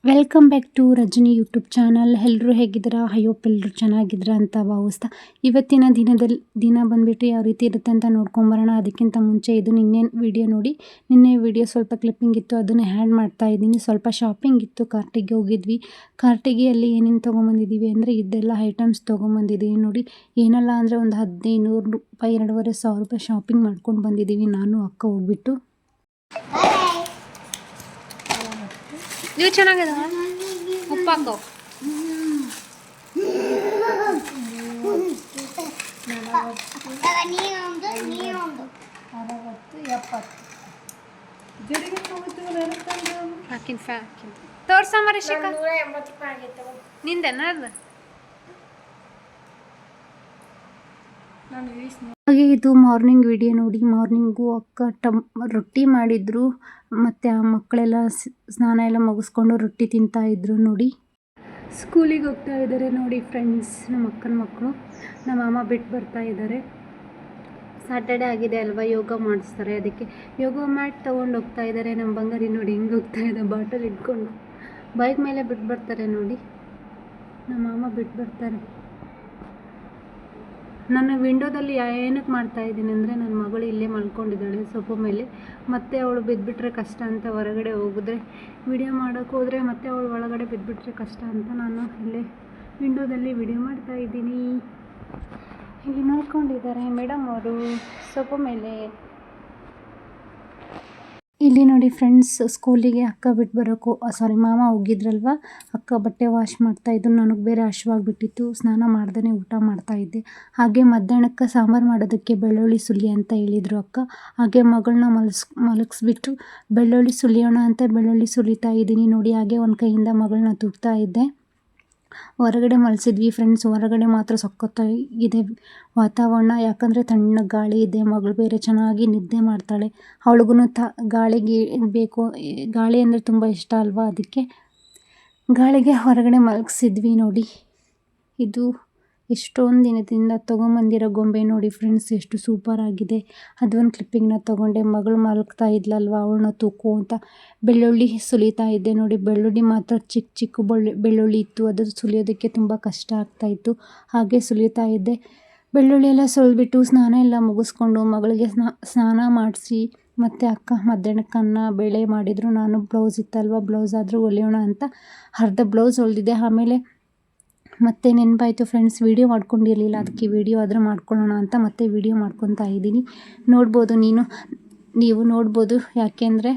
Welcome back to Rajani YouTube channel. ಎಲ್ಲರೂ ಹೇಗಿದ್ದೀರಾ? Hope ಎಲ್ಲರೂ ಚೆನ್ನಾಗಿದ್ದೀರಾ ಅಂತ ಭಾವಿಸ್ತಾ ಇವತ್ತಿನ ದಿನ ಬಂದುಬಿಟ್ಟು ಯಾವ ರೀತಿ ಇರುತ್ತೆ ಅಂತ ನೋಡ್ಕೊಂಬರೋಣ. ಅದಕ್ಕಿಂತ ಮುಂಚೆ ಇದು ನಿನ್ನೆ ವಿಡಿಯೋ ನೋಡಿ. ನಿನ್ನೆ ವಿಡಿಯೋ ಸ್ವಲ್ಪ ಕ್ಲಿಪ್ಪಿಂಗ್ ಇತ್ತು, ಅದನ್ನು ಹ್ಯಾಡ್ ಮಾಡ್ತಾ ಇದ್ದೀನಿ. ಸ್ವಲ್ಪ ಶಾಪಿಂಗ್ ಇತ್ತು, ಕಾರ್ಟಿಗೆ ಹೋಗಿದ್ವಿ. ಕಾರ್ಟಿಗೆ ಅಲ್ಲಿ ಏನೇನು ತೊಗೊಂಬಂದಿದ್ದೀವಿ ಅಂದರೆ ಇದೆಲ್ಲ ಐಟಮ್ಸ್ ತೊಗೊಂಬಂದಿದ್ದೀವಿ ನೋಡಿ. ಏನಲ್ಲ ಅಂದರೆ ಒಂದು 1500 ರೂಪಾಯಿ 2500 ರೂಪಾಯಿ ಶಾಪಿಂಗ್ ಮಾಡ್ಕೊಂಡು ಬಂದಿದ್ದೀವಿ ನಾನು ಅಕ್ಕ ಹೋಗ್ಬಿಟ್ಟು. ನೀವು ಚೆನ್ನಾಗಿದೆ ಉಪ್ಪಾಕೋ. ತೋರ್ಸಂಬರಿ ನಿಂದೆನ ಅದು. ಹಾಗೆ ಇದು ಮಾರ್ನಿಂಗ್ ವಿಡಿಯೋ ನೋಡಿ. ಮಾರ್ನಿಂಗು ಅಕ್ಕ ರೊಟ್ಟಿ ಮಾಡಿದ್ರು, ಮತ್ತು ಆ ಮಕ್ಕಳೆಲ್ಲ ಸ್ನಾನ ಎಲ್ಲ ಮುಗಿಸ್ಕೊಂಡು ರೊಟ್ಟಿ ತಿಂತಾಯಿದ್ರು ನೋಡಿ. ಸ್ಕೂಲಿಗೆ ಹೋಗ್ತಾ ಇದ್ದಾರೆ ನೋಡಿ ಫ್ರೆಂಡ್ಸ್, ನಮ್ಮ ಅಕ್ಕನ ಮಕ್ಕಳು. ನಮ್ಮ ಮಾಮ ಬಿಟ್ಟು ಬರ್ತಾ ಇದ್ದಾರೆ. ಸ್ಯಾಟರ್ಡೆ ಆಗಿದೆ ಅಲ್ವಾ, ಯೋಗ ಮಾಡಿಸ್ತಾರೆ, ಅದಕ್ಕೆ ಯೋಗ ಮ್ಯಾಟ್ ತೊಗೊಂಡು ಹೋಗ್ತಾ ಇದ್ದಾರೆ. ನಮ್ಮ ಬಂಗಾರಿ ನೋಡಿ ಹೆಂಗೆ ಹೋಗ್ತಾ ಇದೆ, ಬಾಟಲ್ ಇಟ್ಕೊಂಡು ಬೈಕ್ ಮೇಲೆ ಬಿಟ್ಟು ಬರ್ತಾರೆ ನೋಡಿ. ನಮ್ಮ ಮಾಮ ಬಿಟ್ಟು ಬರ್ತಾರೆ. ನನ್ನ ವಿಂಡೋದಲ್ಲಿ ಏನಕ್ಕೆ ಮಾಡ್ತಾ ಇದ್ದೀನಿ ಅಂದರೆ ನನ್ನ ಮಗಳು ಇಲ್ಲೇ ಮಲ್ಕೊಂಡಿದ್ದಾಳೆ ಸೋಫಾ ಮೇಲೆ. ಮತ್ತೆ ಅವಳು ಬಿದ್ದುಬಿಟ್ರೆ ಕಷ್ಟ ಅಂತ ಹೊರಗಡೆ ಹೋಗಿದ್ರೆ ವಿಡಿಯೋ ಮಾಡೋಕ್ಕೆ ಹೋದರೆ ಮತ್ತೆ ಅವಳು ಒಳಗಡೆ ಬಿದ್ದುಬಿಟ್ರೆ ಕಷ್ಟ ಅಂತ ನಾನು ಇಲ್ಲೇ ವಿಂಡೋದಲ್ಲಿ ವಿಡಿಯೋ ಮಾಡ್ತಾ ಇದ್ದೀನಿ. ಇಲ್ಲಿ ಮಲ್ಕೊಂಡಿದ್ದಾರೆ ಮೇಡಮ್ ಅವರು ಸೋಫಾ ಮೇಲೆ. ಇಲ್ಲಿ ನೋಡಿ ಫ್ರೆಂಡ್ಸ್, ಸ್ಕೂಲಿಗೆ ಅಕ್ಕ ಬಿಟ್ಟು ಬರೋಕ್ಕೂ ಮಾಮ ಹೋಗಿದ್ರಲ್ವ, ಅಕ್ಕ ಬಟ್ಟೆ ವಾಶ್ ಮಾಡ್ತಾಯಿದ್ದು. ನನಗೆ ಬೇರೆ ಹಶ್ವಾಗಿಬಿಟ್ಟಿತ್ತು, ಸ್ನಾನ ಮಾಡ್ದೇ ಊಟ ಮಾಡ್ತಾಯಿದ್ದೆ. ಹಾಗೆ ಮಧ್ಯಾಹ್ನಕ್ಕೆ ಸಾಂಬಾರು ಮಾಡೋದಕ್ಕೆ ಬೆಳ್ಳುಳ್ಳಿ ಸುಲಿ ಅಂತ ಹೇಳಿದರು ಅಕ್ಕ. ಹಾಗೆ ಮಗಳನ್ನ ಮಲಗಿಸ್ಬಿಟ್ಟು ಬೆಳ್ಳುಳ್ಳಿ ಸುಲಿಯೋಣ ಅಂತ ಬೆಳ್ಳುಳ್ಳಿ ಸುಲಿತಾ ಇದ್ದೀನಿ ನೋಡಿ. ಹಾಗೆ ಒಂದು ಕೈಯಿಂದ ಮಗಳನ್ನ ತೂಗ್ತಾ ಇದ್ದೆ. ಹೊರಗಡೆ ಮಲಗಿಸಿದ್ವಿ ಫ್ರೆಂಡ್ಸ್. ಹೊರಗಡೆ ಮಾತ್ರ ಸಖತ್ತಾಗಿದೆ ವಾತಾವರಣ, ಯಾಕಂದರೆ ತಣ್ಣಗೆ ಗಾಳಿ ಇದೆ. ಮಗಳು ಬೇರೆ ಚೆನ್ನಾಗಿ ನಿದ್ದೆ ಮಾಡ್ತಾಳೆ. ಅವಳಿಗೂ ಗಾಳಿಗೆ ಬೇಕು, ಗಾಳಿ ಅಂದರೆ ತುಂಬ ಇಷ್ಟ ಅಲ್ವಾ, ಅದಕ್ಕೆ ಗಾಳಿಗೆ ಹೊರಗಡೆ ಮಲಗಿಸಿದ್ವಿ ನೋಡಿ. ಇದು ಎಷ್ಟೊಂದು ದಿನದಿಂದ ತೊಗೊಂಬಂದಿರೋ ಗೊಂಬೆ ನೋಡಿ ಫ್ರೆಂಡ್ಸ್, ಎಷ್ಟು ಸೂಪರ್ ಆಗಿದೆ. ಅದೊಂದು ಕ್ಲಿಪ್ಪಿಂಗ್ನ ತೊಗೊಂಡೆ. ಮಗಳು ಮಲಗ್ತಾ ಇದ್ಲಲ್ವ, ಅವಳನ್ನ ತೂಕು ಅಂತ ಬೆಳ್ಳುಳ್ಳಿ ಸುಲಿತಾ ಇದ್ದೆ ನೋಡಿ. ಬೆಳ್ಳುಳ್ಳಿ ಮಾತ್ರ ಚಿಕ್ಕ ಚಿಕ್ಕ ಬೆಳ್ಳುಳ್ಳಿ ಇತ್ತು, ಅದು ಸುಲಿಯೋದಕ್ಕೆ ತುಂಬ ಕಷ್ಟ ಆಗ್ತಾಯಿತ್ತು. ಹಾಗೆ ಸುಲಿತಾ ಇದ್ದೆ. ಬೆಳ್ಳುಳ್ಳಿ ಎಲ್ಲ ಸುಲಿದ್ಬಿಟ್ಟು ಸ್ನಾನ ಎಲ್ಲ ಮುಗಿಸ್ಕೊಂಡು ಮಗಳಿಗೆ ಸ್ನಾನ ಮಾಡಿಸಿ, ಮತ್ತು ಅಕ್ಕ ಮಧ್ಯಾಹ್ನಕ್ಕೆ ಅನ್ನ ಬೇಳೆ ಮಾಡಿದರು. ನಾನು ಬ್ಲೌಸ್ ಇತ್ತಲ್ವ, ಬ್ಲೌಸ್ ಆದರೂ ಹೊಲಿಯೋಣ ಅಂತ ಅರ್ಧ ಬ್ಲೌಸ್ ಹೊಲಿದಿದ್ದೆ. ಆಮೇಲೆ ಮತ್ತೆ ನೆನಪಾಯಿತು ಫ್ರೆಂಡ್ಸ್, ವೀಡಿಯೋ ಮಾಡ್ಕೊಂಡಿರಲಿಲ್ಲ, ಅದಕ್ಕೆ ವೀಡಿಯೋ ಆದರೂ ಮಾಡ್ಕೊಳ್ಳೋಣ ಅಂತ ಮತ್ತೆ ವೀಡಿಯೋ ಮಾಡ್ಕೊತಾ ಇದ್ದೀನಿ. ನೋಡ್ಬೋದು, ನೀವು ನೋಡ್ಬೋದು, ಯಾಕೆಂದರೆ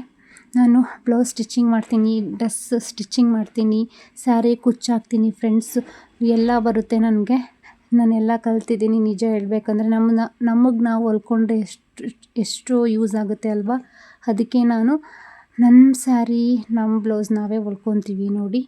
ನಾನು ಬ್ಲೌಸ್ ಸ್ಟಿಚಿಂಗ್ ಮಾಡ್ತೀನಿ, ಡ್ರೆಸ್ ಸ್ಟಿಚಿಂಗ್ ಮಾಡ್ತೀನಿ, ಸ್ಯಾರಿ ಕುಚ್ಚಾಕ್ತೀನಿ ಫ್ರೆಂಡ್ಸ್, ಎಲ್ಲ ಬರುತ್ತೆ ನನಗೆ. ನಾನೆಲ್ಲ ಕಲ್ತಿದ್ದೀನಿ. ನಿಜ ಹೇಳಬೇಕಂದ್ರೆ ನಮಗೆ ನಾವು ಹೊಲ್ಕೊಂಡ್ರೆ ಎಷ್ಟು ಯೂಸ್ ಆಗುತ್ತೆ ಅಲ್ವಾ, ಅದಕ್ಕೆ ನಾನು ನಮ್ಮ ಸ್ಯಾರಿ ನಮ್ಮ ಬ್ಲೌಸ್ ನಾವೇ ಹೊಲ್ಕೊತೀವಿ ನೋಡಿ.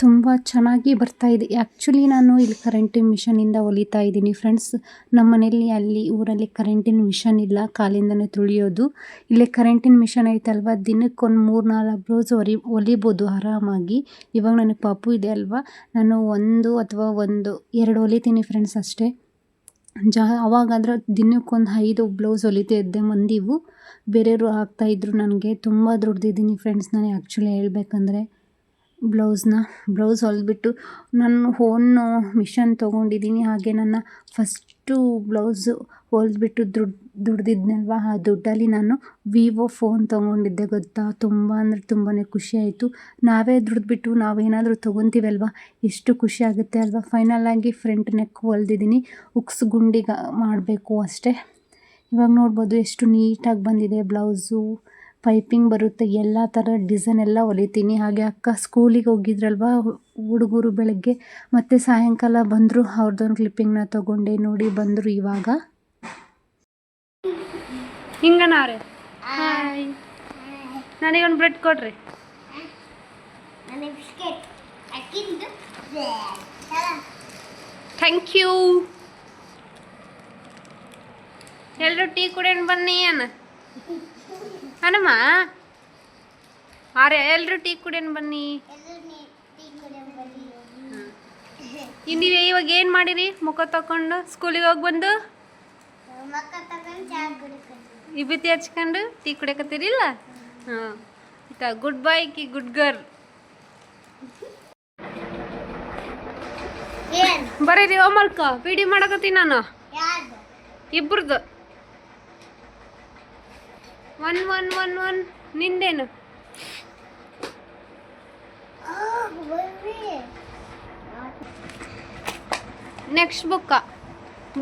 ತುಂಬ ಚೆನ್ನಾಗಿ ಬರ್ತಾಯಿದೆ. ಆ್ಯಕ್ಚುಲಿ ನಾನು ಇಲ್ಲಿ ಕರೆಂಟಿನ ಮಿಷನಿಂದ ಹೊಲಿತಾ ಇದ್ದೀನಿ ಫ್ರೆಂಡ್ಸ್. ನಮ್ಮ ಮನೇಲಿ ಅಲ್ಲಿ ಊರಲ್ಲಿ ಕರೆಂಟಿನ ಮಿಷನ್ ಇಲ್ಲ, ಕಾಲಿಂದನೇ ತುಳಿಯೋದು. ಇಲ್ಲೇ ಕರೆಂಟಿನ ಮಿಷನ್ ಐತಲ್ವ, ದಿನಕ್ಕೊಂದು 3-4 ಬ್ಲೌಸ್ ಹೊಲಿಬೋದು ಆರಾಮಾಗಿ. ಇವಾಗ ನನಗೆ ಪಾಪು ಇದೆ ಅಲ್ವಾ, ನಾನು 1 ಅಥವಾ 2 ಹೊಲಿತೀನಿ ಫ್ರೆಂಡ್ಸ್ ಅಷ್ಟೇ. ಅವಾಗಾದ್ರೆ ದಿನಕ್ಕೊಂದು 5 ಬ್ಲೌಸ್ ಹೊಲಿತಾ ಇದ್ದೆ. ಮಂದಿವು ಬೇರೆಯವರು ಹಾಕ್ತಾಯಿದ್ರು. ನನಗೆ ತುಂಬ ದುಡ್ದಿದ್ದೀನಿ ಫ್ರೆಂಡ್ಸ್ ನಾನು ಆ್ಯಕ್ಚುಲಿ ಹೇಳ್ಬೇಕಂದ್ರೆ. ಬ್ಲೌಸ್ ಹೊಲಿದ್ಬಿಟ್ಟು ನಾನು ಓನ್ ಮಿಷನ್ ತೊಗೊಂಡಿದ್ದೀನಿ. ಹಾಗೆ ನನ್ನ ಫಸ್ಟು ಬ್ಲೌಸು ಹೊಲಿದ್ಬಿಟ್ಟು ದುಡ್ದಿದ್ನಲ್ವ, ಆ ದುಡ್ಡಲ್ಲಿ ನಾನು ವಿವೋ ಫೋನ್ ತೊಗೊಂಡಿದ್ದೆ ಗೊತ್ತಾ. ತುಂಬ ಅಂದರೆ ತುಂಬಾ ಖುಷಿಯಾಯಿತು. ನಾವೇ ದುಡ್ದುಬಿಟ್ಟು ನಾವೇನಾದರೂ ತೊಗೊತೀವಲ್ವ, ಎಷ್ಟು ಖುಷಿ ಆಗುತ್ತೆ ಅಲ್ವಾ. ಫೈನಲಾಗಿ ಫ್ರಂಟ್ ನೆಕ್ ಹೊಲ್ದಿದ್ದೀನಿ, ಉಕ್ಸ್ ಗುಂಡಿಗೆ ಮಾಡಬೇಕು ಅಷ್ಟೇ. ಇವಾಗ ನೋಡ್ಬೋದು ಎಷ್ಟು ನೀಟಾಗಿ ಬಂದಿದೆ ಬ್ಲೌಸು. ಪೈಪಿಂಗ್ ಬರುತ್ತೆ, ಎಲ್ಲ ಥರ ಡಿಸೈನ್ ಎಲ್ಲ ಹೊಲಿತೀನಿ. ಹಾಗೆ ಅಕ್ಕ ಸ್ಕೂಲಿಗೆ ಹೋಗಿದ್ರಲ್ವ ಹುಡುಗರು ಬೆಳಗ್ಗೆ, ಮತ್ತು ಸಾಯಂಕಾಲ ಬಂದರು. ಅವ್ರದ್ದೊಂದು ಕ್ಲಿಪ್ಪಿಂಗ್ನ ತೊಗೊಂಡೆ ನೋಡಿ. ಬಂದರು ಇವಾಗ. ಹಿಂಗನಾರೆ ಹಾಯ್, ನನಗೆ ಒಂದು ಬ್ರೆಡ್ ಕೊಡ್ರಿ. Biscuit thank you. ಎಲ್ಲರೂ ಟೀ ಕುಡಿಯೋಣ ಬನ್ನಿ ಅನಮ್ಮ ಆರೆ ಎಲ್ಲರೂ ಟೀ ಕುಡಿಯೋಣ ಬನ್ನಿ. ನೀವು ಇವಾಗ ಏನು ಮಾಡಿರಿ? ಮುಖ ತಕೊಂಡು ಸ್ಕೂಲಿಗೆ ಹೋಗಿ ಬಂದು ವಿಭೂತಿ ಹಚ್ಕೊಂಡು ಟೀ ಕುಡಿಯಕತ್ತೀರಿಲ್ಲ? ಹಾಂ, ಗುಡ್ ಬಾಯ್ ಕಿ ಗುಡ್ ಗರ್ಲ್. ಬರೀರಿ ಹೋಮ್ವರ್ಕ್ ವಿಡಿಯೋ ಮಾಡಕತ್ತೀನಿ ನಾನು ಇಬ್ರದ್ದು. 1 1 1 1 ನಿಂದೇನು? ನೆಕ್ಸ್ಟ್ ಬುಕ್ಕ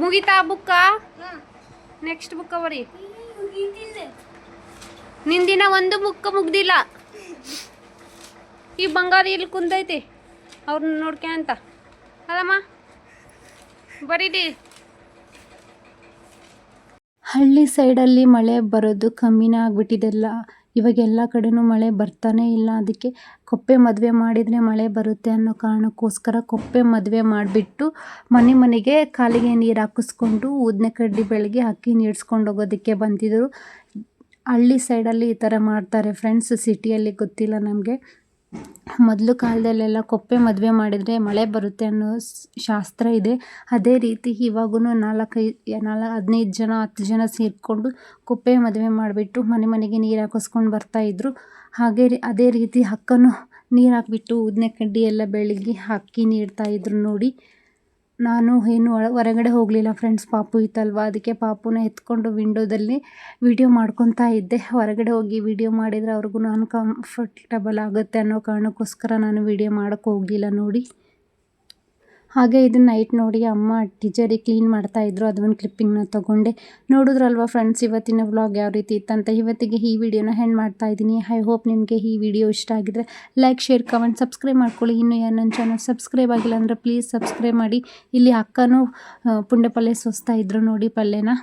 ಮುಗಿತಾ? ಬುಕ್ಕ ನೆಕ್ಸ್ಟ್ ಬುಕ್ಕ ಬರೀ. ನಿಂದಿನ ಒಂದು ಬುಕ್ಕ ಮುಗ್ದಿಲ್ಲ. ಈ ಬಂಗಾರಿ ಇಲ್ಲಿ ಕುಂತೈತಿ ಅವ್ರನ್ನ ನೋಡ್ಕೆ ಅಂತ ಅಲ್ಲಮ್ಮ. ಬರೀರಿ. ಹಳ್ಳಿ ಸೈಡಲ್ಲಿ ಮಳೆ ಬರೋದು ಕಮ್ಮಿನೇ ಆಗಿಬಿಟ್ಟಿದೆಲ್ಲ. ಇವಾಗ ಎಲ್ಲ ಕಡೆನೂ ಮಳೆ ಬರ್ತಾನೇ ಇಲ್ಲ. ಅದಕ್ಕೆ ಕೊಪ್ಪೆ ಮದುವೆ ಮಾಡಿದರೆ ಮಳೆ ಬರುತ್ತೆ ಅನ್ನೋ ಕಾರಣಕ್ಕೋಸ್ಕರ ಕೊಪ್ಪೆ ಮದುವೆ ಮಾಡಿಬಿಟ್ಟು ಮನೆಗೆ ಕಾಲಿಗೆ ನೀರು ಹಾಕಿಸ್ಕೊಂಡು ಊದನೆ ಕಡ್ಡಿ ಬೆಳಗ್ಗೆ ಅಕ್ಕಿ ನೀಡ್ಸ್ಕೊಂಡು ಹೋಗೋದಕ್ಕೆ ಬಂದಿದ್ದರು. ಹಳ್ಳಿ ಸೈಡಲ್ಲಿ ಈ ಥರ ಮಾಡ್ತಾರೆ ಫ್ರೆಂಡ್ಸ್, ಸಿಟಿಯಲ್ಲಿ ಗೊತ್ತಿಲ್ಲ ನಮಗೆ. ಮೊದಲು ಕಾಲದಲ್ಲೆಲ್ಲ ಕೊಪ್ಪೆ ಮದುವೆ ಮಾಡಿದರೆ ಮಳೆ ಬರುತ್ತೆ ಅನ್ನೋ ಶಾಸ್ತ್ರ ಇದೆ. ಅದೇ ರೀತಿ ಇವಾಗೂ 15 ಜನ 10 ಜನ ಸೇರಿಕೊಂಡು ಕೊಪ್ಪೆ ಮದುವೆ ಮಾಡಿಬಿಟ್ಟು ಮನೆಗೆ ನೀರು ಹಾಕಿಸ್ಕೊಂಡು ಬರ್ತಾಯಿದ್ರು. ಅದೇ ರೀತಿ ಅಕ್ಕನೂ ನೀರು ಹಾಕಿಬಿಟ್ಟು ಊದನೆ ಕಡ್ಡಿ ಎಲ್ಲ ಬೆಳಗ್ಗೆ ಅಕ್ಕಿ ನೀಡ್ತಾಯಿದ್ರು ನೋಡಿ. ನಾನು ಏನು ಹೊರಗಡೆ ಹೋಗಲಿಲ್ಲ ಫ್ರೆಂಡ್ಸ್, ಪಾಪು ಇತ್ತಲ್ವ, ಅದಕ್ಕೆ ಪಾಪುನ ಎತ್ಕೊಂಡು ವಿಂಡೋದಲ್ಲಿ ವಿಡಿಯೋ ಮಾಡ್ಕೊತಾ ಇದ್ದೆ. ಹೊರಗಡೆ ಹೋಗಿ ವಿಡಿಯೋ ಮಾಡಿದರೆ ಅವ್ರಿಗೂ ಅನ್ಕಂಫರ್ಟಬಲ್ ಆಗುತ್ತೆ ಅನ್ನೋ ಕಾರಣಕ್ಕೋಸ್ಕರ ನಾನು ವಿಡಿಯೋ ಮಾಡೋಕ್ಕೆ ಹೋಗಲಿಲ್ಲ ನೋಡಿ. ಹಾಗೆ ಇದನ್ನು ನೈಟ್ ನೋಡಿ ಅಮ್ಮ ಟೀಚರಿಗೆ ಕ್ಲೀನ್ ಮಾಡ್ತಾಯಿದ್ರು, ಅದೊಂದು ಕ್ಲಿಪ್ಪಿಂಗ್ನ ತೊಗೊಂಡೆ. ನೋಡಿದ್ರಲ್ವ ಫ್ರೆಂಡ್ಸ್ ಇವತ್ತಿನ ವ್ಲಾಗ್ ಯಾವ ರೀತಿ ಇತ್ತಂತ. ಇವತ್ತಿಗೆ ಈ ವಿಡಿಯೋನ ಹೆಂಡ್ ಮಾಡ್ತಾಯಿದ್ದೀನಿ. ಐ ಹೋಪ್ ನಿಮಗೆ ಈ ವಿಡಿಯೋ ಇಷ್ಟ ಆಗಿದ್ರೆ ಲೈಕ್, ಶೇರ್, ಕಮೆಂಟ್, ಸಬ್ಸ್ಕ್ರೈಬ್ ಮಾಡ್ಕೊಳ್ಳಿ. ಇನ್ನೂ ನನ್ನ ಚಾನಲ್ ಸಬ್ಸ್ಕ್ರೈಬ್ ಆಗಿಲ್ಲ ಅಂದರೆ ಪ್ಲೀಸ್ ಸಬ್ಸ್ಕ್ರೈಬ್ ಮಾಡಿ. ಇಲ್ಲಿ ಅಕ್ಕನೂ ಪುಂಡೆ ಪಲ್ಯ ಸೋಸ್ತಾ ಇದ್ರು ನೋಡಿ ಪಲ್ಯನ.